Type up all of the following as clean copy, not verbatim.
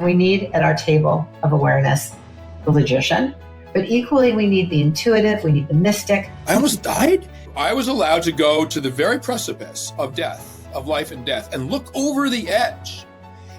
We need at our table of awareness the logician, but equally we need the intuitive, we need the mystic. I almost died. I was allowed to go to the very precipice of death, of life and death, and look over the edge.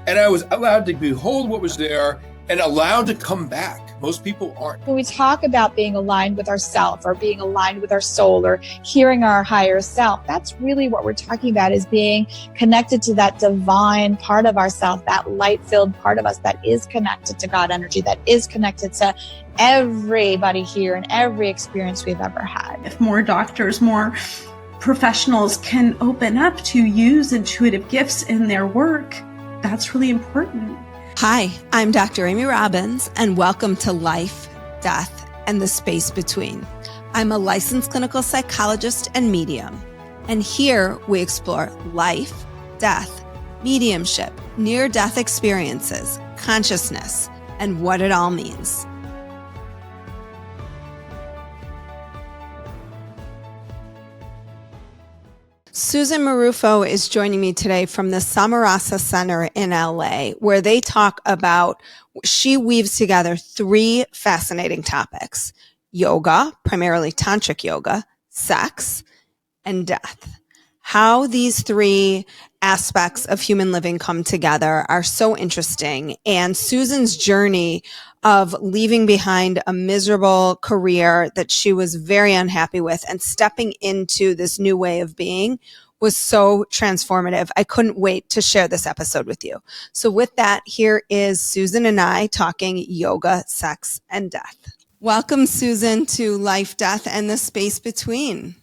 And I was allowed to behold what was there and allowed to come back. Most people aren't. When we talk about being aligned with ourself or being aligned with our soul or hearing our higher self, that's really what we're talking about, is being connected to that divine part of ourself, that light-filled part of us that is connected to God energy, that is connected to everybody here and every experience we've ever had. If more doctors, more professionals can open up to use intuitive gifts in their work, that's really important. Hi, I'm Dr. Amy Robbins, and welcome to Life, Death, and the Space Between. I'm a licensed clinical psychologist and medium, and here we explore life, death, mediumship, near-death experiences, consciousness, and what it all means. Susan Marrufo is joining me today from the Samarasa Center in LA, where they talk about, she weaves together three fascinating topics: yoga, primarily tantric yoga, sex, and death. How these three aspects of human living come together are so interesting. And Susan's journey of leaving behind a miserable career that she was very unhappy with and stepping into this new way of being was so transformative. I couldn't wait to share this episode with you. So with that, here is Susan and I talking yoga, sex, and death. Welcome, Susan, to Life, Death, and the Space Between.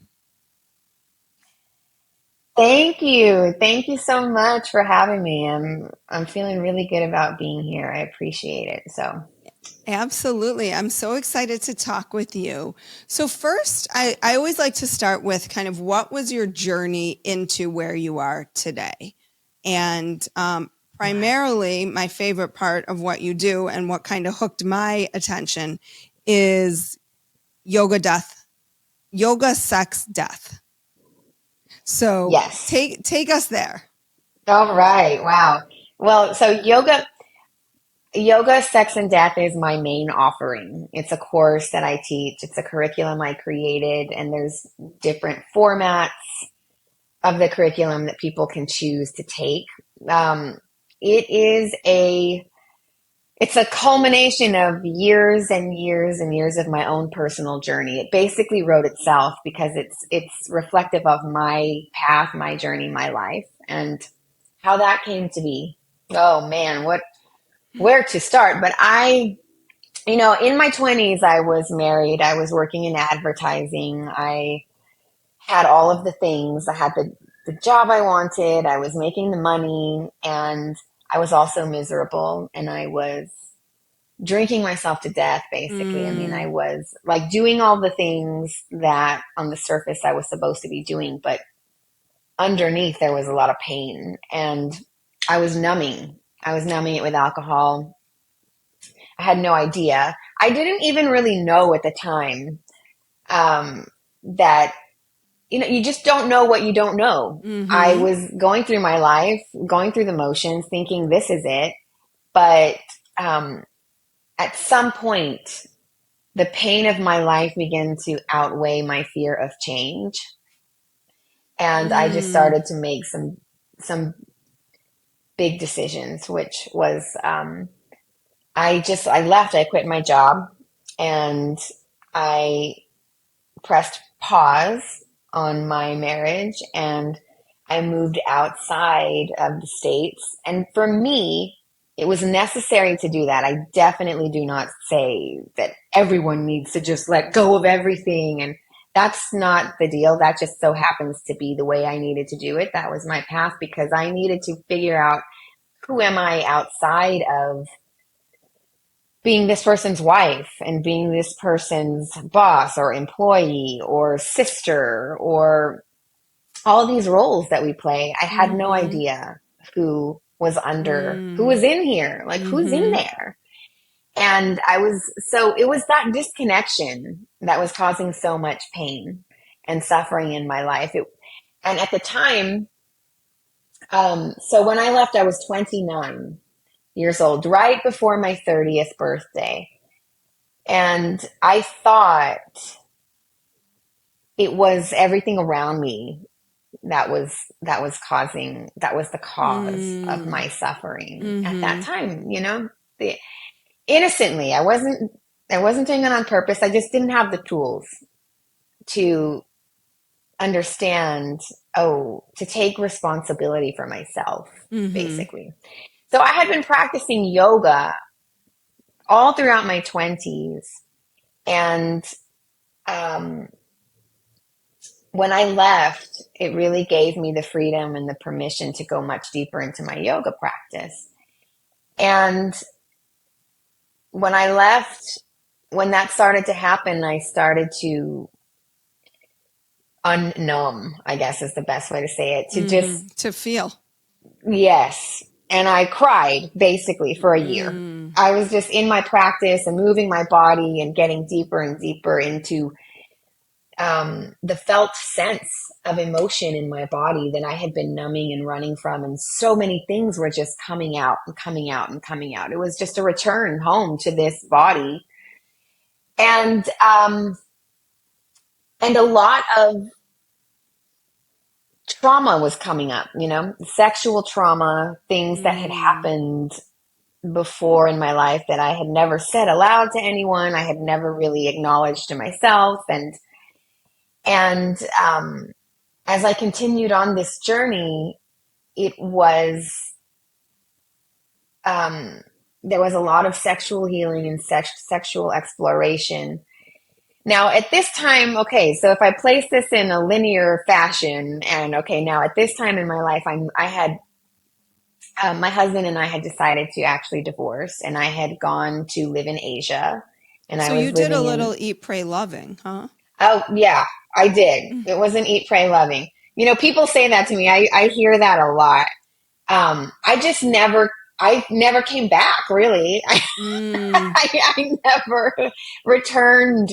Thank you. Thank you so much for having me. I'm feeling really good about being here. I appreciate it. So absolutely. I'm so excited to talk with you. So first, I always like to start with kind of what was your journey into where you are today? And primarily, my favorite part of what you do and what kind of hooked my attention is yoga, sex, death. So yes, take us there. All right. Wow. Well, so yoga, sex, and death is my main offering. It's a course that I teach. It's a curriculum I created, and there's different formats of the curriculum that people can choose to take. It's a culmination of years and years and years of my own personal journey. It basically wrote itself because it's reflective of my path, my journey, my life, and how that came to be. Oh man, where to start? But in my 20s, I was married. I was working in advertising. I had all of the things. I had the job I wanted. I was making the money, and I was also miserable, and I was drinking myself to death, basically. I mean, I was like doing all the things that on the surface I was supposed to be doing, but underneath there was a lot of pain, and I was numbing it with alcohol. I had no idea. I didn't even really know at the time that, you just don't know what you don't know. Mm-hmm. I was going through my life, going through the motions, thinking this is it. But at some point, the pain of my life began to outweigh my fear of change. And I just started to make some big decisions, which was, I left. I quit my job, and I pressed pause on my marriage, and I moved outside of the States. And for me, it was necessary to do that. I definitely do not say that everyone needs to just let go of everything, and that's not the deal. That just so happens to be the way I needed to do it. That was my path, because I needed to figure out, who am I outside of being this person's wife and being this person's boss or employee or sister or all these roles that we play. I had no idea who was who was in here, like who's in there. And it was that disconnection that was causing so much pain and suffering in my life. And at the time, so when I left, I was 29. years old, right before my 30th birthday. And I thought it was everything around me that was the cause of my suffering at that time, innocently. I wasn't doing it on purpose. I just didn't have the tools to understand, to take responsibility for myself, basically. So I had been practicing yoga all throughout my 20s. And when I left, it really gave me the freedom and the permission to go much deeper into my yoga practice. And when I left, when that started to happen, I started to unnumb, I guess is the best way to say it, to feel. Yes. And I cried basically for a year. I was just in my practice and moving my body and getting deeper and deeper into the felt sense of emotion in my body that I had been numbing and running from. And so many things were just coming out and coming out and coming out. It was just a return home to this body. And a lot of trauma was coming up, sexual trauma, things that had happened before in my life that I had never said aloud to anyone. I had never really acknowledged to myself. And as I continued on this journey, it was, there was a lot of sexual healing and sexual exploration. Now at this time, okay, so if I place this in a linear fashion, and okay, now at this time in my life, my husband and I had decided to actually divorce, and I had gone to live in Asia. And so you did a little eat, pray, loving, huh? Oh, yeah, I did. It wasn't eat, pray, loving. People say that to me. I hear that a lot. I never came back, really. I never returned.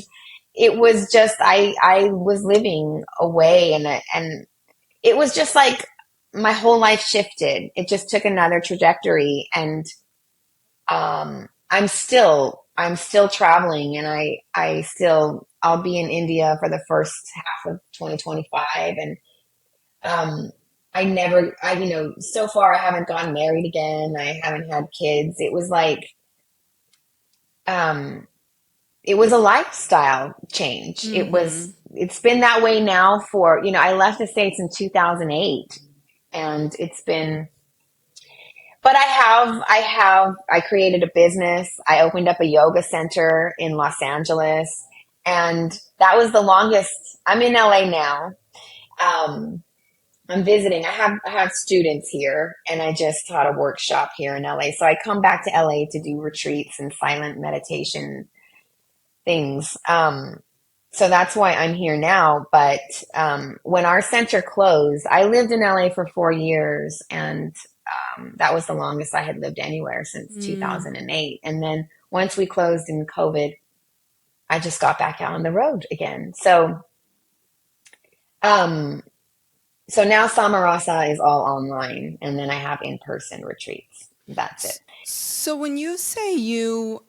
It was just, I was living away, and it was just like my whole life shifted. It just took another trajectory, and I'm still traveling, and I'll be in India for the first half of 2025. And so far I haven't gotten married again. I haven't had kids. It was like, it was a lifestyle change. It's been that way now for, I left the States in 2008, and it's been, but I created a business. I opened up a yoga center in Los Angeles, and that was the longest. I'm in LA now. I'm visiting. I have students here, and I just taught a workshop here in LA. So I come back to LA to do retreats and silent meditation things. So that's why I'm here now. But when our center closed, I lived in LA for 4 years, and that was the longest I had lived anywhere since 2008. And then once we closed in COVID, I just got back out on the road again. So now Samarasa is all online, and then I have in-person retreats. That's it. So when you say you,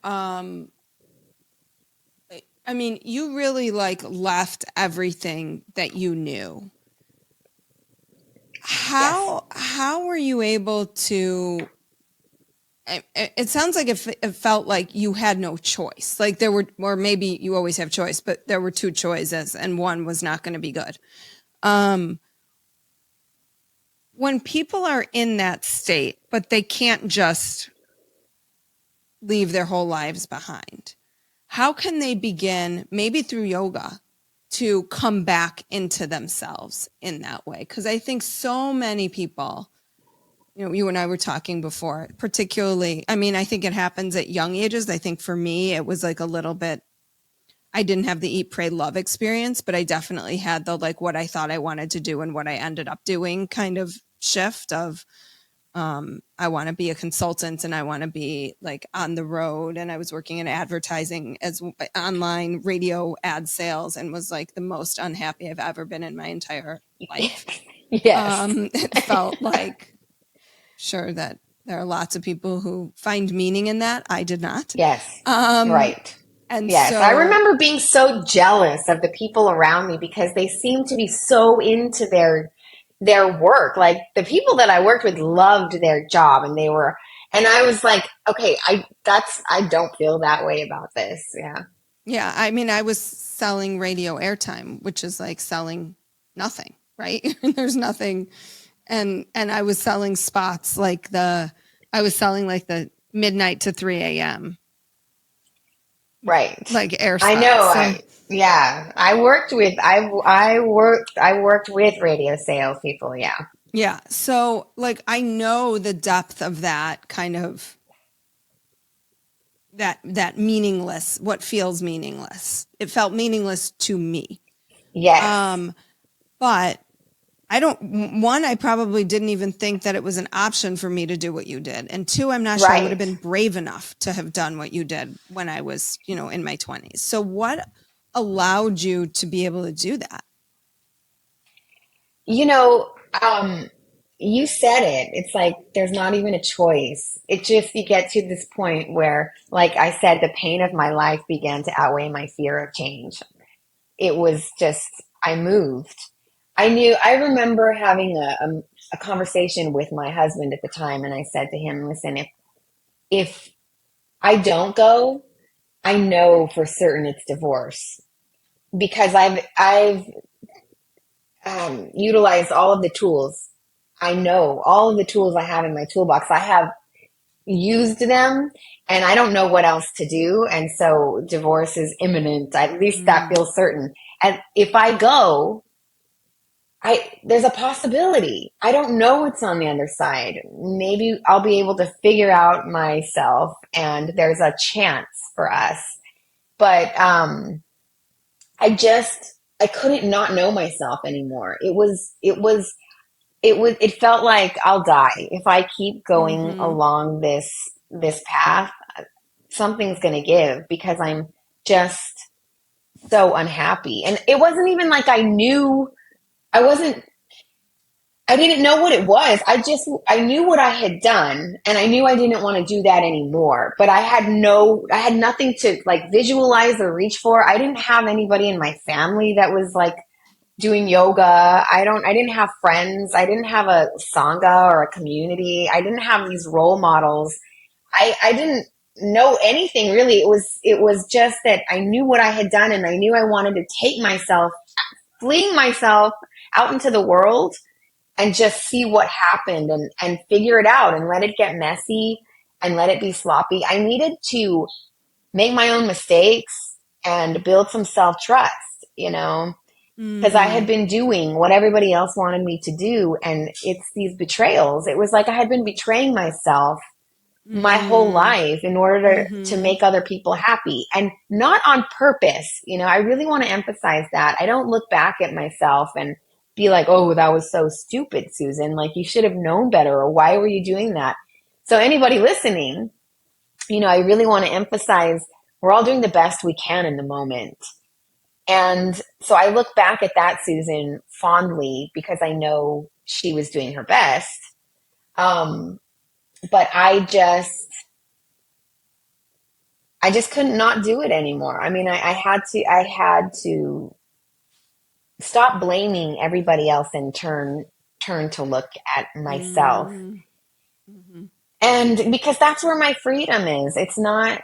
you really like left everything that you knew. How were you able to? It sounds like it felt like you had no choice. Like there were, or maybe you always have choice, but there were two choices, and one was not going to be good. When people are in that state, but they can't just leave their whole lives behind, how can they begin, maybe through yoga, to come back into themselves in that way? Because I think so many people, you and I were talking before, particularly, I think it happens at young ages. I think for me, it was like a little bit, I didn't have the eat, pray, love experience, but I definitely had the, like, what I thought I wanted to do and what I ended up doing kind of shift of, I want to be a consultant, and I want to be like on the road. And I was working in advertising as online radio ad sales, and was like the most unhappy I've ever been in my entire life. Yes. It felt like, sure, that There are lots of people who find meaning in that. I did not. Yes. Um, Right. And Yes. so I remember being so jealous of the people around me because they seemed to be so into their work. Like the people that I worked with loved their job and I was like, okay, I don't feel that way about this. Yeah. yeah, I mean, I was selling radio airtime, which is like selling nothing, right? There's nothing. And I was selling spots I was selling like the midnight to 3 a.m. Right. like air I spots. know. So, I worked with radio sales people. Yeah. yeah. So like I know the depth of that kind of that meaningless, what feels meaningless. It felt meaningless to me. Yes. But I probably didn't even think that it was an option for me to do what you did. And two, I'm not sure I would have Right. been brave enough to have done what you did when I was, in my 20s. So what allowed you to be able to do that? You know, you said it. It's like there's not even a choice. It just, you get to this point where, like I said, the pain of my life began to outweigh my fear of change. It was just, I moved. I remember having a conversation with my husband at the time, and I said to him, listen, if I don't go, I know for certain it's divorce because I've utilized all of the tools. I know all of the tools I have in my toolbox. I have used them and I don't know what else to do. And so divorce is imminent. At least that feels certain. And if I go, there's a possibility. I don't know what's on the other side. Maybe I'll be able to figure out myself and there's a chance for us. But I couldn't not know myself anymore. It felt like I'll die if I keep going along this path. Something's going to give because I'm just so unhappy. And it wasn't even like I didn't know what it was. I knew what I had done and I knew I didn't want to do that anymore, but I had nothing to like visualize or reach for. I didn't have anybody in my family that was like doing yoga. I didn't have friends. I didn't have a sangha or a community. I didn't have these role models. I didn't know anything really. It was just that I knew what I had done and I knew I wanted to fling myself out into the world and just see what happened and figure it out and let it get messy and let it be sloppy. I needed to make my own mistakes and build some self-trust, because I had been doing what everybody else wanted me to do. And it's these betrayals. It was like I had been betraying myself my whole life in order to make other people happy and not on purpose. I really want to emphasize that. I don't look back at myself and be like, oh, that was so stupid, Susan. Like you should have known better, or why were you doing that? So anybody listening, I really want to emphasize we're all doing the best we can in the moment. And so I look back at that Susan fondly because I know she was doing her best. But I just couldn't not do it anymore. I mean, I had to stop blaming everybody else and turn to look at myself. And because that's where my freedom is. It's not,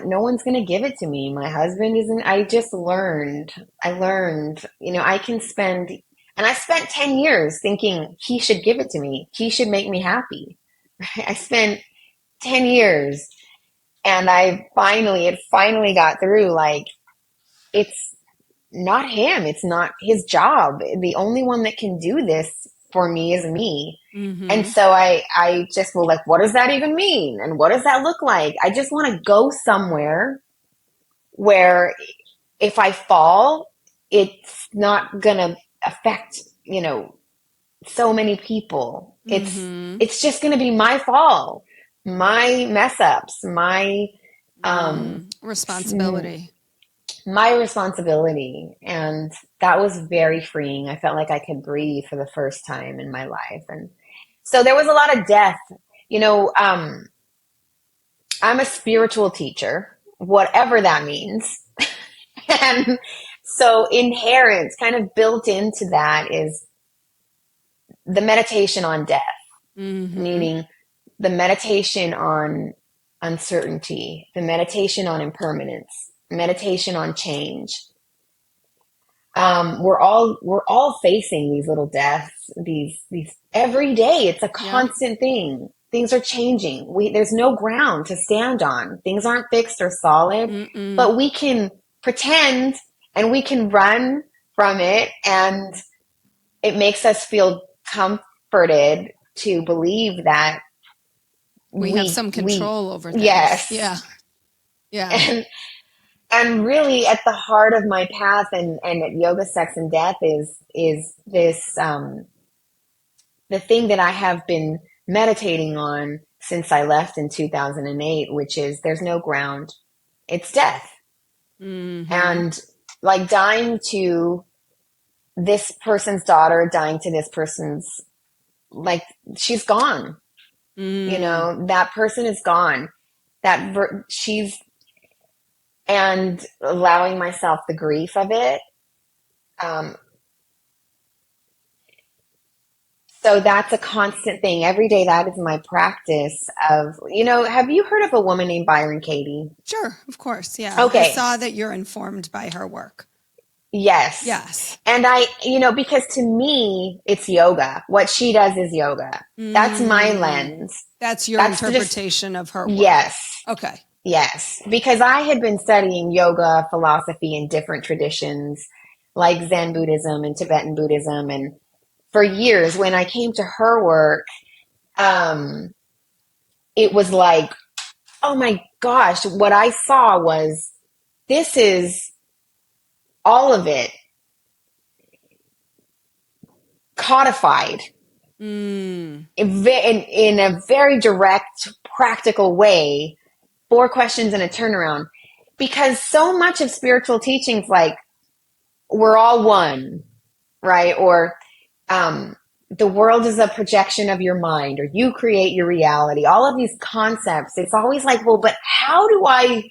no one's going to give it to me. My husband isn't, I learned, I can spend, and I spent 10 years thinking he should give it to me. He should make me happy. I spent 10 years and it finally got through. Like, it's not him. It's not his job. The only one that can do this for me is me. And so I just will like, what does that even mean? And what does that look like? I just want to go somewhere where if I fall, it's not going to affect, so many people. It's just going to be my fall, my mess ups, my responsibility. My responsibility. And that was very freeing. I felt like I could breathe for the first time in my life. And so there was a lot of death. I'm a spiritual teacher, whatever that means. And so inherent, kind of built into that is the meditation on death, meaning the meditation on uncertainty, the meditation on impermanence, meditation on change. We're all facing these little deaths, these every day. It's a constant thing. Things are changing. There's no ground to stand on. Things aren't fixed or solid, but we can pretend and we can run from it, and it makes us feel comforted to believe that we have some control over things. Yes. Yeah. And really at the heart of my path and at Yoga, Sex, and Death is this, the thing that I have been meditating on since I left in 2008, which is there's no ground. It's death. And like dying to this person's daughter, dying to this person's, like, she's gone. That person is gone. And allowing myself the grief of it. So that's a constant thing. Every day, that is my practice of, have you heard of a woman named Byron Katie? Sure, of course. Yeah. Okay. I saw that you're informed by her work. Yes. And because to me, it's yoga. What she does is yoga. That's my lens. That's your interpretation of her work. Yes. Okay. Yes. Because I had been studying yoga philosophy in different traditions like Zen Buddhism and Tibetan Buddhism. And for years, when I came to her work, it was like, oh my gosh, what I saw was, this is all of it codified in a very direct, practical way, 4 questions and a turnaround. Because so much of spiritual teachings, like, we're all one, right? Or the world is a projection of your mind, or you create your reality. All of these concepts, it's always like, well, but how do I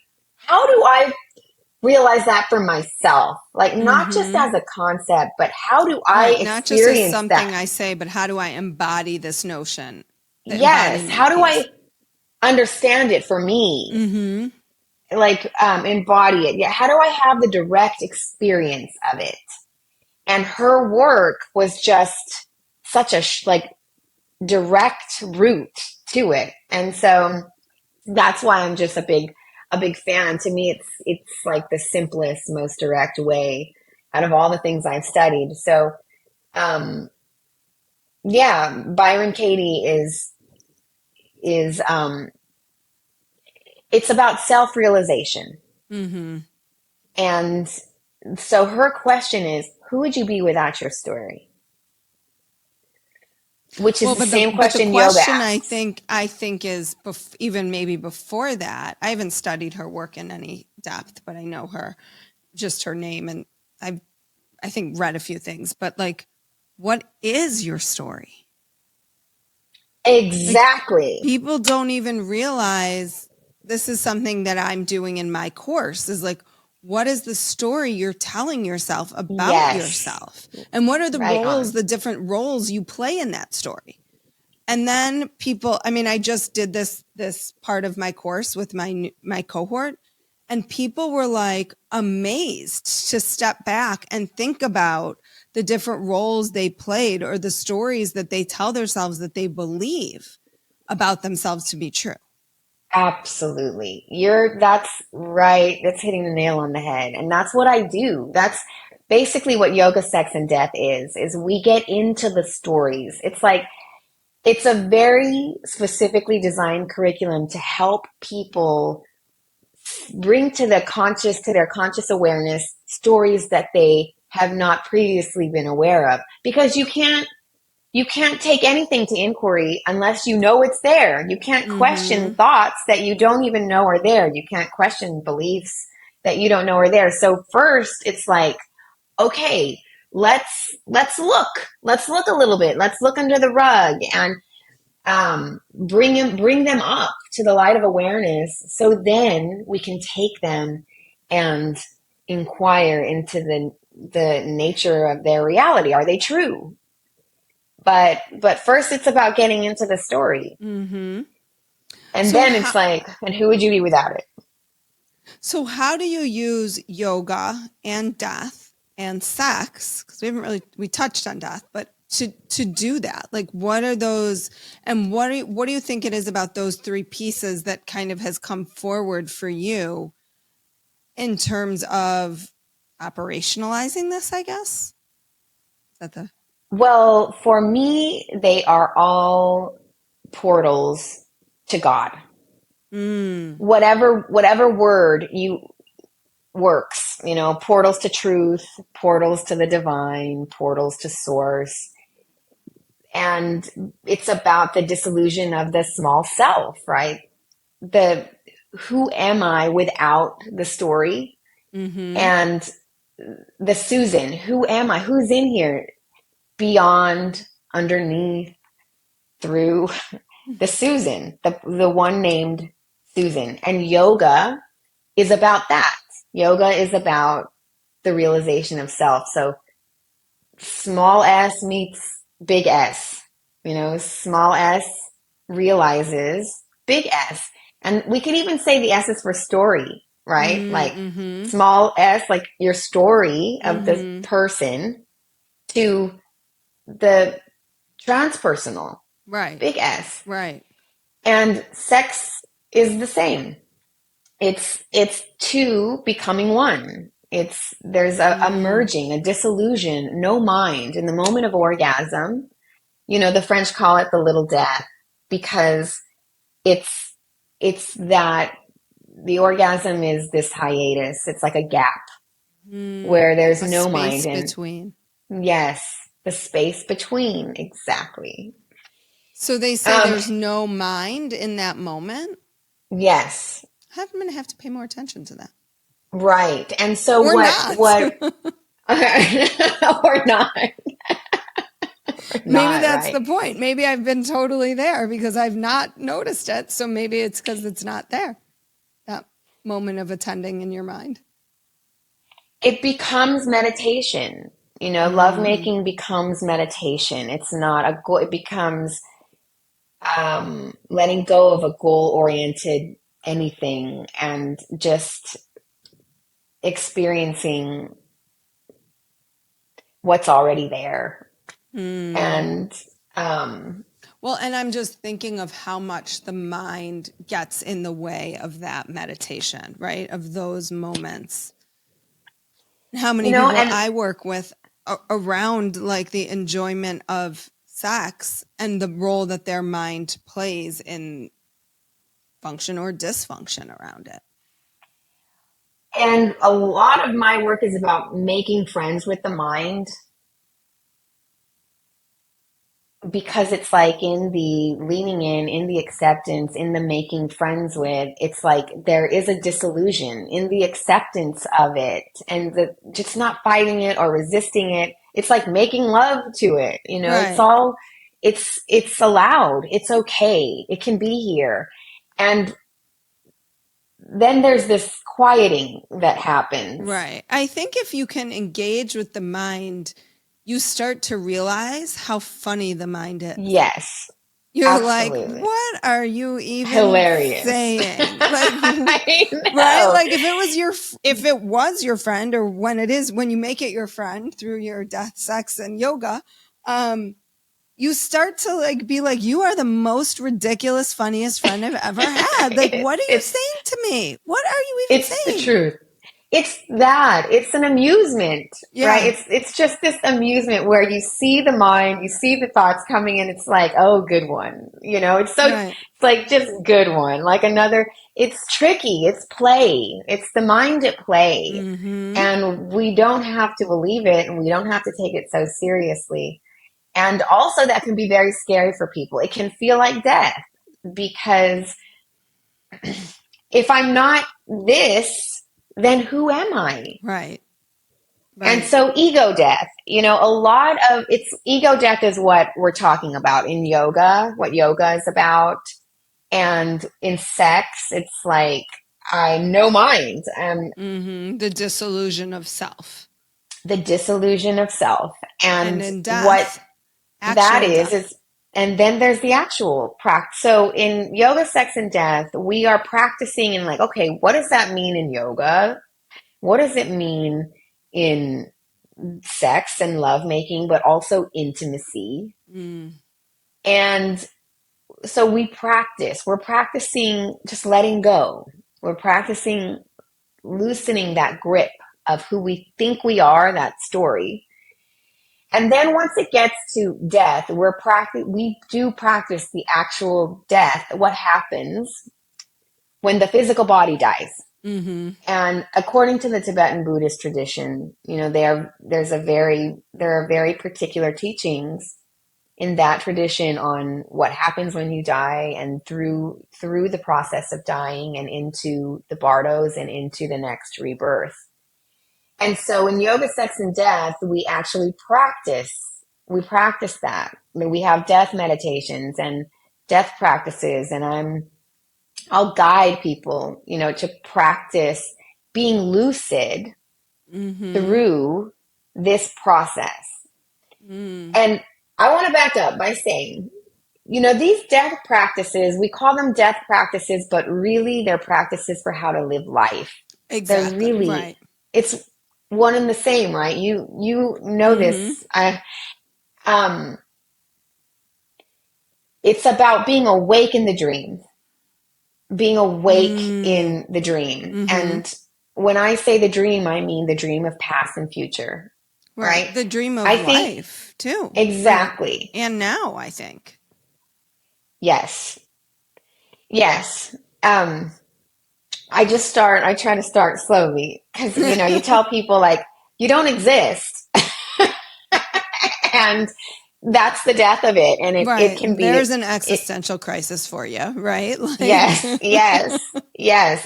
realize that for myself? Like, not just as a concept, but how do I experience not just as something that? I say, but how do I embody this notion? Yes. How do I understand it for me? Like, embody it. Yeah. How do I have the direct experience of it? And her work was just such a direct route to it. And so that's why I'm just a big fan. To me, it's like the simplest, most direct way out of all the things I've studied. So, Byron Katie is it's about self-realization. And so her question is, who would you be without your story? Which is the same question yoga asks. I think is even maybe before that. I haven't studied her work in any depth, but I know her, just her name, and I think read a few things. But like, what is your story? Exactly. Like, people don't even realize this is something that I'm doing in my course. Is like, what is the story you're telling yourself about yourself? And what are the roles, the different roles you play in that story? And then people, I just did this part of my course with my cohort, and people were like amazed to step back and think about the different roles they played, or the stories that they tell themselves that they believe about themselves to be true. Absolutely. That's right. That's hitting the nail on the head. And that's what I do. That's basically what Yoga, Sex, and Death is we get into the stories. It's like, it's a very specifically designed curriculum to help people bring to their conscious awareness stories that they have not previously been aware of. Because you can't take anything to inquiry unless you know it's there. You can't question thoughts that you don't even know are there. You can't question beliefs that you don't know are there. So first, it's like, okay, let's look. Let's look a little bit. Let's look under the rug. bring them up to the light of awareness, so then we can take them and inquire into the nature of their reality. Are they true? But first it's about getting into the story. Mm-hmm. And So then it's like, and who would you be without it? So how do you use yoga and death and sex? Because we touched on death, but to do that, like what are those, and what do you think it is about those three pieces that kind of has come forward for you in terms of operationalizing this, I guess? Is that the... Well, for me, they are all portals to God. Whatever word works, portals to truth, portals to the divine, portals to source. And it's about the dissolution of the small self, right? Who am I without the story? Mm-hmm. And the Susan, who am I? Who's in here? Beyond, underneath, through the Susan, the one named Susan. And yoga is about that. Yoga is about the realization of self. So small s meets big S. Small s realizes big S. And we can even say the S is for story, right? Mm-hmm. Like Mm-hmm. small s, like your story of Mm-hmm. the person, to the transpersonal, Right. big S. Right. And sex is the same. It's two becoming one. There's a merging, a dissolution, no mind. In the moment of orgasm, the French call it the little death, because it's that the orgasm is this hiatus. It's like a gap where there's no mind. Space between. Yes, the space between, exactly. So they say there's no mind in that moment? Yes. I'm going to have to pay more attention to that. Right. And so or what or not. Maybe that's right. The point. Maybe I've been totally there because I've not noticed it. So maybe it's because it's not there. That moment of attending in your mind. It becomes meditation. Lovemaking becomes meditation. It's not a goal. It becomes letting go of a goal-oriented anything and just experiencing what's already there. And well, and I'm just thinking of how much the mind gets in the way of that meditation, right? Of those moments. How many people I work with around like the enjoyment of sex and the role that their mind plays in function or dysfunction around it. And a lot of my work is about making friends with the mind, because it's like in the leaning in the acceptance, in the making friends with, it's like there is a dissolution in the acceptance of it, and just not fighting it or resisting it. It's like making love to it. Right. It's allowed. It's okay. It can be here. And then there's this quieting that happens. Right. I think if you can engage with the mind, you start to realize how funny the mind is. Yes. You're absolutely. Like, what are you even hilarious saying? Right? Like if it was your friend, or when you make it your friend through your death, sex, and yoga, you start to be like, you are the most ridiculous, funniest friend I've ever had. Like, what are you saying to me? What are you even saying? It's the truth. It's that. It's an amusement, right? It's just this amusement where you see the mind, you see the thoughts coming in. It's like, oh, good one. It's so, It's like just good one. Like another, it's tricky. It's play. It's the mind at play. Mm-hmm. And we don't have to believe it, and we don't have to take it so seriously. And also that can be very scary for people. It can feel like death, because if I'm not this, then who am I? Right. And so ego death, a lot of it's ego death is what we're talking about in yoga, what yoga is about. And in sex, it's like, I know mind. The dissolution of self. The dissolution of self. And in death, what that is, death. And then there's the actual practice. So in yoga, sex, and death, we are practicing in like, okay, what does that mean in yoga? What does it mean in sex and lovemaking, but also intimacy? And so we're practicing just letting go. We're practicing loosening that grip of who we think we are, that story. And then once it gets to death, we do practice the actual death, what happens when the physical body dies. And according to the Tibetan Buddhist tradition, there are very particular teachings in that tradition on what happens when you die and through the process of dying and into the bardos and into the next rebirth. And so in yoga, sex, and death, we actually practice that. I mean, we have death meditations and death practices, and I'll guide people, to practice being lucid through this process. And I want to back up by saying, these death practices, we call them death practices, but really they're practices for how to live life. Exactly. They're really, right. It's one and the same, right? You know this. It's about being awake in the dream. Being awake in the dream. And when I say the dream, I mean the dream of past and future. Right? The dream of life, too. Exactly. Right. And now, I think. Yes. I try to start slowly because, you tell people like, you don't exist. And that's the death of it. And it can be. There's an existential crisis for you, right? Yes.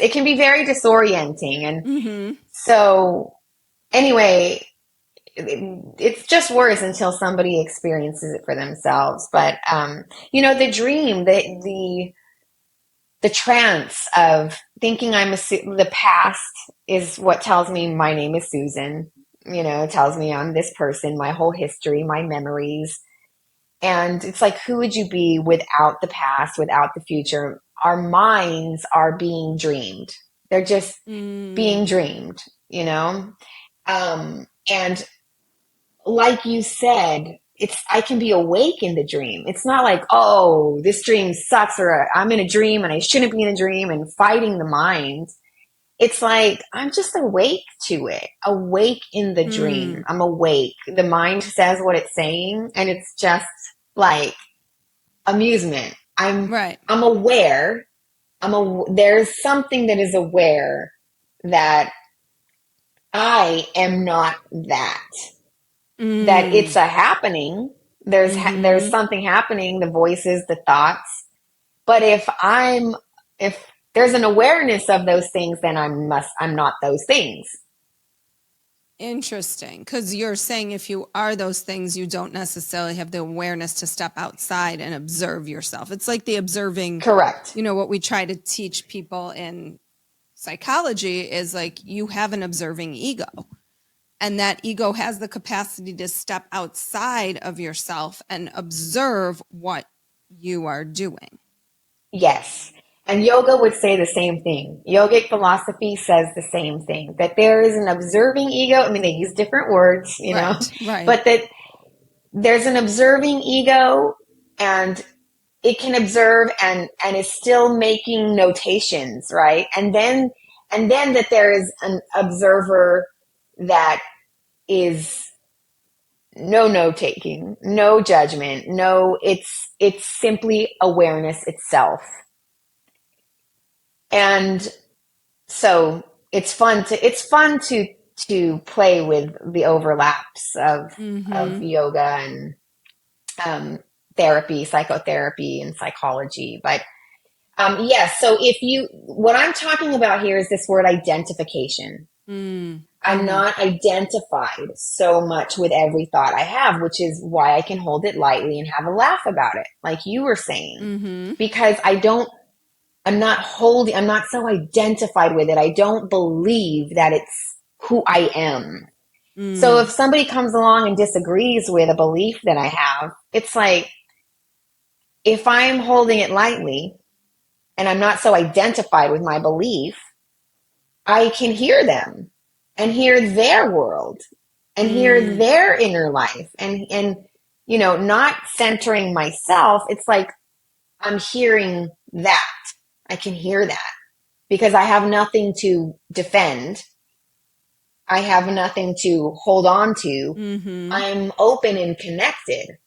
It can be very disorienting. And so anyway, it's just worse until somebody experiences it for themselves. But, the dream, the trance of thinking the past is what tells me my name is Susan, tells me I'm this person, my whole history, my memories. And it's like, who would you be without the past, without the future? Our minds are being dreamed. They're just being dreamed, and like you said, I can be awake in the dream. It's not like, oh, this dream sucks, or I'm in a dream and I shouldn't be in a dream and fighting the mind. It's like, I'm just awake to it, awake in the dream. I'm awake. The mind says what it's saying, and it's just like amusement. I'm aware. There's something that is aware that I am not that. That it's a happening. There's something happening, the voices, the thoughts. But if there's an awareness of those things, then I'm not those things. Interesting. Because you're saying if you are those things, you don't necessarily have the awareness to step outside and observe yourself. It's like the observing. Correct. What we try to teach people in psychology is like, you have an observing ego. And that ego has the capacity to step outside of yourself and observe what you are doing. Yes. And yoga would say the same thing. Yogic philosophy says the same thing, that there is an observing ego. I mean, they use different words, right. But that there's an observing ego, and it can observe and is still making notations, right? And then that there is an observer that is no note-taking, no judgment, it's simply awareness itself. And so it's fun to play with the overlaps of yoga and therapy, psychotherapy, and psychology. But yes, so what I'm talking about here is this word identification. I'm not identified so much with every thought I have, which is why I can hold it lightly and have a laugh about it, like you were saying, because I'm not so identified with it. I don't believe that it's who I am. So if somebody comes along and disagrees with a belief that I have, it's like, if I'm holding it lightly and I'm not so identified with my belief, I can hear them and hear their world and hear their inner life and not centering myself. It's like I'm hearing that. I can hear that because I have nothing to defend. I have nothing to hold on to. I'm open and connected.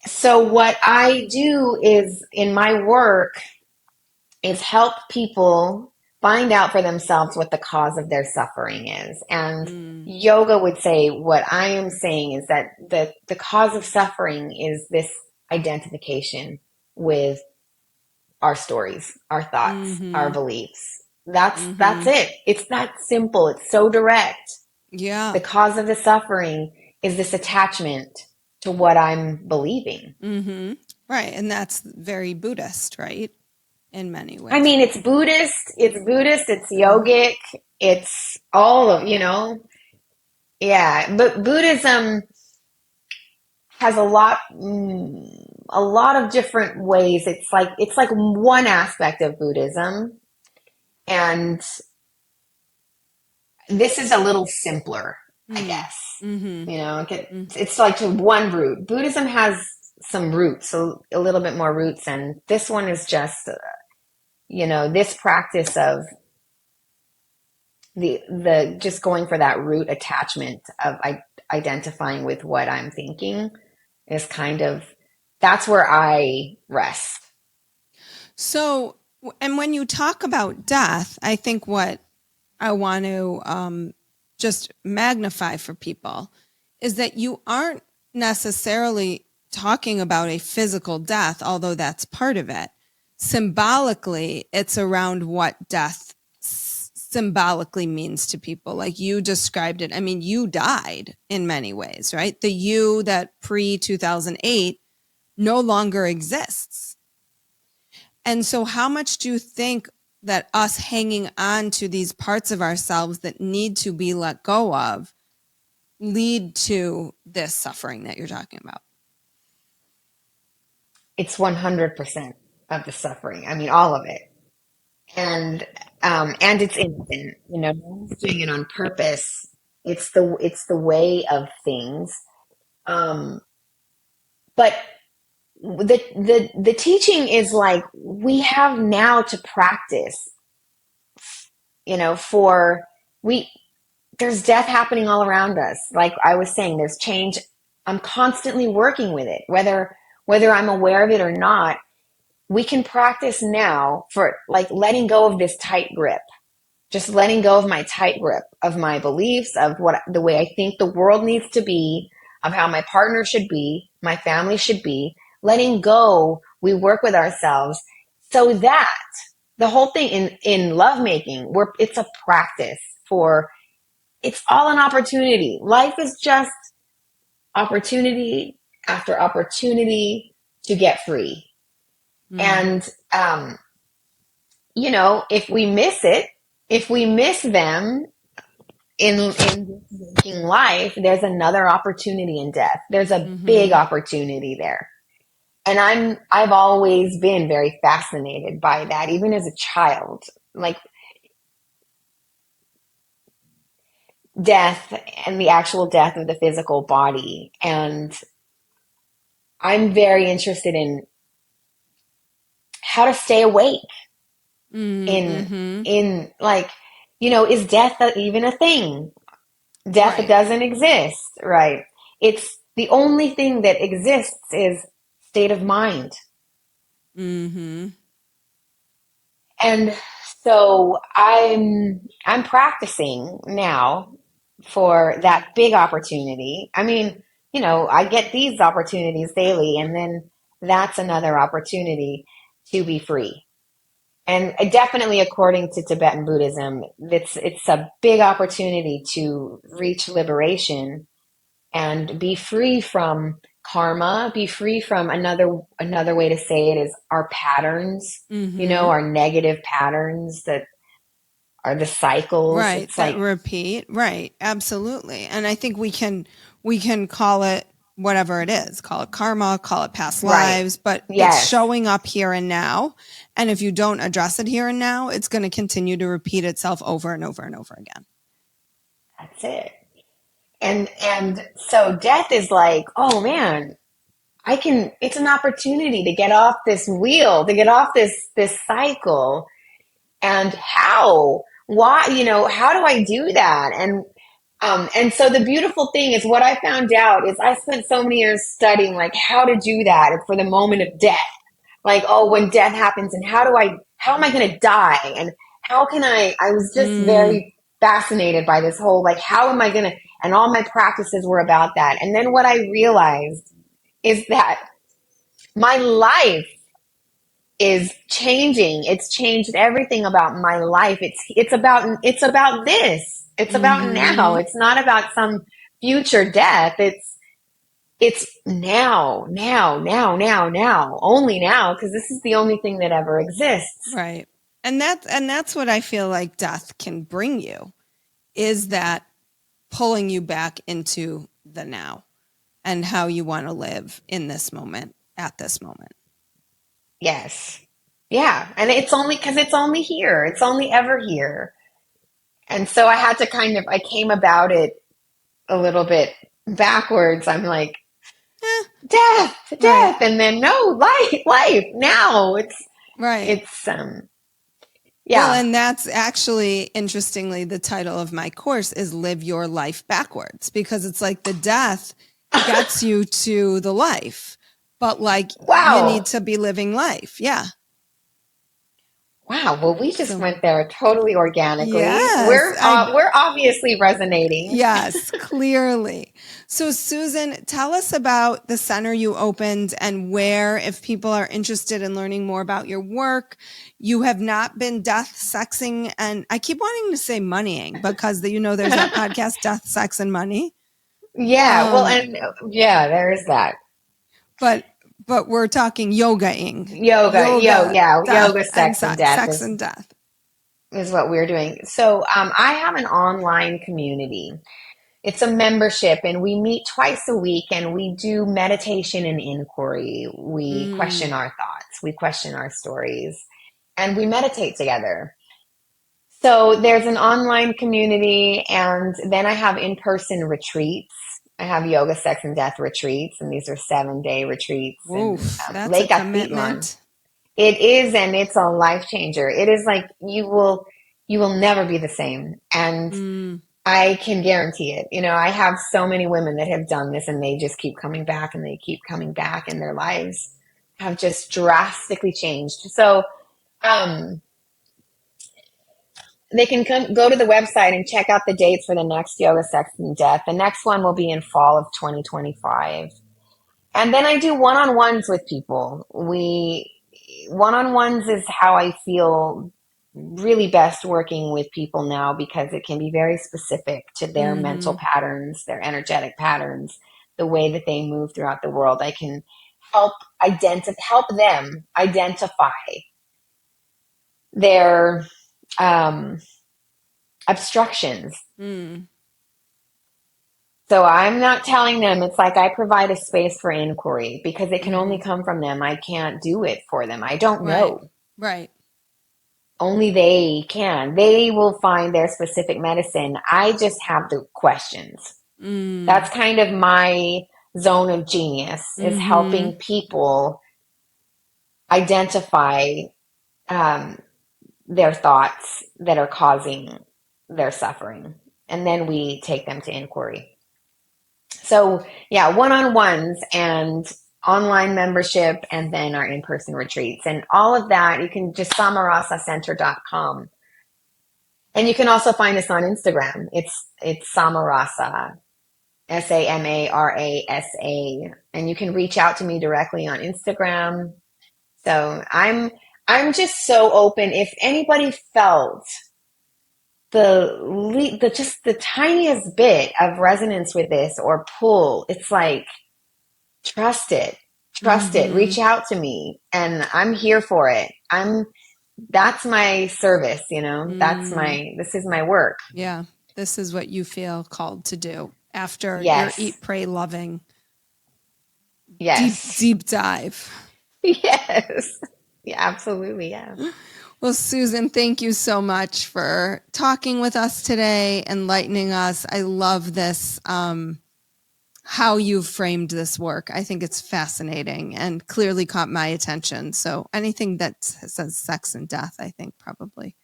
So what I do is in my work is help people find out for themselves what the cause of their suffering is. And yoga would say what I am saying is that the cause of suffering is this identification with our stories, our thoughts, our beliefs. That's it. It's that simple. It's so direct. Yeah. The cause of the suffering is this attachment to what I'm believing. Right. And that's very Buddhist, right? In many ways. I mean, it's Buddhist, it's yogic, it's all of, yeah, but Buddhism has a lot of different ways. It's like one aspect of Buddhism, and this is a little simpler, I guess. It's like to one root. Buddhism has some roots, so a little bit more roots, and this one is just, this practice of the just going for that root attachment of identifying with what I'm thinking is that's where I rest. So, and when you talk about death, I think what I want to just magnify for people is that you aren't necessarily talking about a physical death, although that's part of it. Symbolically, it's around what death symbolically means to people. Like you described it. I mean, you died in many ways, right? The you that pre-2008 no longer exists. And so how much do you think that us hanging on to these parts of ourselves that need to be let go of lead to this suffering that you're talking about? It's 100% of the suffering. I mean, all of it. And it's innocent, no one's doing it on purpose. It's the way of things. But the teaching is like, we have now to practice, there's death happening all around us. Like I was saying, there's change. I'm constantly working with it, whether I'm aware of it or not. We can practice now for like letting go of this tight grip, just letting go of my tight grip of my beliefs, of the way I think the world needs to be, of how my partner should be, my family should be. Letting go, we work with ourselves so that the whole thing in lovemaking, it's a practice it's all an opportunity. Life is just opportunity after opportunity to get free. And, if we miss it, if we miss them in waking life, there's another opportunity in death. There's a big opportunity there. And I've always been very fascinated by that, even as a child, like death and the actual death of the physical body. And I'm very interested in how to stay awake in like, is death even a thing? Death doesn't exist, right? It's the only thing that exists is state of mind. And so I'm practicing now for that big opportunity. I mean, I get these opportunities daily, and then that's another opportunity to be free And definitely according to Tibetan Buddhism, it's a big opportunity to reach liberation and be free from karma, be free from another way to say it is our patterns, our negative patterns that are the cycles. Right. It's That like, repeat. Right. Absolutely. And I think we can call it whatever it is, call it karma, call it past lives, but it's showing up here and now. And if you don't address it here and now, it's going to continue to repeat itself over and over and over again. That's it. And so death is like, oh man, it's an opportunity to get off this wheel, to get off this cycle. And why, how do I do that? And so the beautiful thing is what I found out is I spent so many years studying like how to do that for the moment of death. Like, oh, when death happens and how am I going to die? And I was just very fascinated by this whole, like, how am I going to, and all my practices were about that. And then what I realized is that my life is changing. It's changed everything about my life. It's about this. It's about now. It's not about some future death. It's now, only now, because this is the only thing that ever exists. Right. And that's what I feel like death can bring you, is that pulling you back into the now and how you want to live in this moment, at this moment. Yes. Yeah. And it's only because it's only here. It's only ever here. And so I had to I came about it a little bit backwards. I'm like, death. Right. And then no, life now. It's yeah. Well, and that's actually, interestingly, the title of my course is Live Your Life Backwards, because it's like the death gets you to the life, but like you need to be living life. Yeah. Wow. Well, we just went there totally organically. Yes, we're obviously resonating. Yes, clearly. So Susan, tell us about the center you opened and where, if people are interested in learning more about your work. You have not been death, sexing, and I keep wanting to say moneying because there's that podcast, Death, Sex, and Money. Yeah. There is that. But we're talking yoga-ing. Yoga, sex, and death. Sex and death is what we're doing. So I have an online community. It's a membership, and we meet twice a week, and we do meditation and inquiry. We question our thoughts, we question our stories, and we meditate together. So there's an online community, and then I have in-person retreats. I have yoga, sex, and death retreats, and these are 7-day retreats. Oof, in, that's Lake a commitment. It is, and it's a life changer. It is like you will never be the same, and I can guarantee it. I have so many women that have done this, and they just keep coming back, and they keep coming back, and their lives have just drastically changed. So, they can go to the website and check out the dates for the next Yoga, Sex, and Death. The next one will be in fall of 2025. And then I do one-on-ones with people. One-on-ones is how I feel really best working with people now, because it can be very specific to their mental patterns, their energetic patterns, the way that they move throughout the world. I can help them identify their obstructions. So I'm not telling them. It's like I provide a space for inquiry, because it can only come from them. I can't do it for them. I don't know. Right. Only they can. They will find their specific medicine. I just have the questions. That's kind of my zone of genius, is helping people identify their thoughts that are causing their suffering. And then we take them to inquiry. So yeah, one-on-ones and online membership, and then our in-person retreats. And all of that, you can just samarasacenter.com. And you can also find us on Instagram. It's Samarasa, Samarasa. And you can reach out to me directly on Instagram. So I'm I'm just so open. If anybody felt just the tiniest bit of resonance with this or pull, it's like, trust it, reach out to me, and I'm here for it. That's my service, this is my work. Yeah. This is what you feel called to do after Yes. your eat, pray, loving Yes. deep dive. Yes. Yeah, absolutely. Yeah. Well, Susan, thank you so much for talking with us today, enlightening us. I love this, how you've framed this work. I think it's fascinating and clearly caught my attention. So anything that says sex and death, I think probably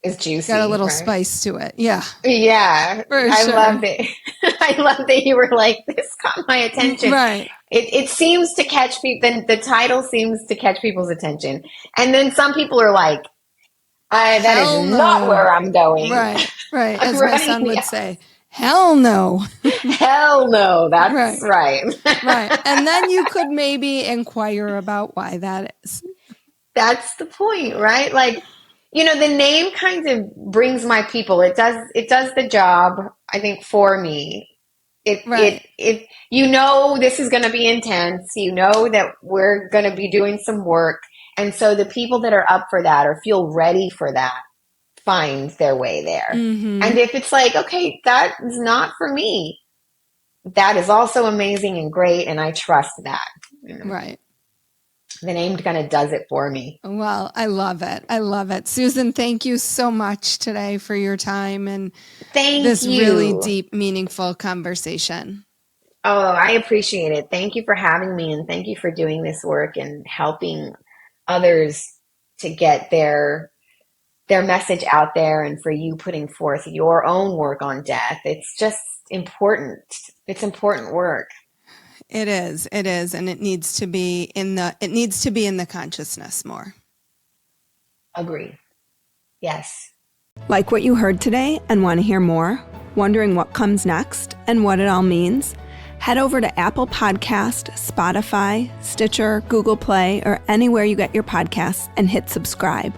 It's juicy. got a little right? spice to it. Yeah. Yeah. I loved it. I love that you were like, this caught my attention. Right. It seems to catch people. The title seems to catch people's attention. And then some people are like, that is not where I'm going. Right. As Right, my son would say, hell no. Hell no. That's right. Right. And then you could maybe inquire about why that is. That's the point, right? Like, the name kind of brings my people. It does the job, I think, for me. This is going to be intense. That we're going to be doing some work. And so the people that are up for that or feel ready for that find their way there. Mm-hmm. And if it's like, okay, that is not for me, that is also amazing and great. And I trust that. Right. The name kind of does it for me. Well, I love it. Susan, thank you so much today for your time and this really deep, meaningful conversation. Oh, I appreciate it. Thank you for having me, and thank you for doing this work and helping others to get their message out there, and for you putting forth your own work on death. It's just important. It's important work. It is, and it needs to be in the consciousness more. Agree. Yes. Like what you heard today and want to hear more? Wondering what comes next and what it all means? Head over to Apple Podcast, Spotify, Stitcher, Google Play, or anywhere you get your podcasts and hit subscribe.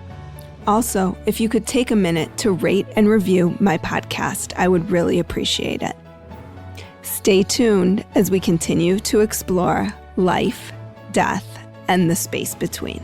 Also, if you could take a minute to rate and review my podcast, I would really appreciate it. Stay tuned as we continue to explore life, death, and the space between.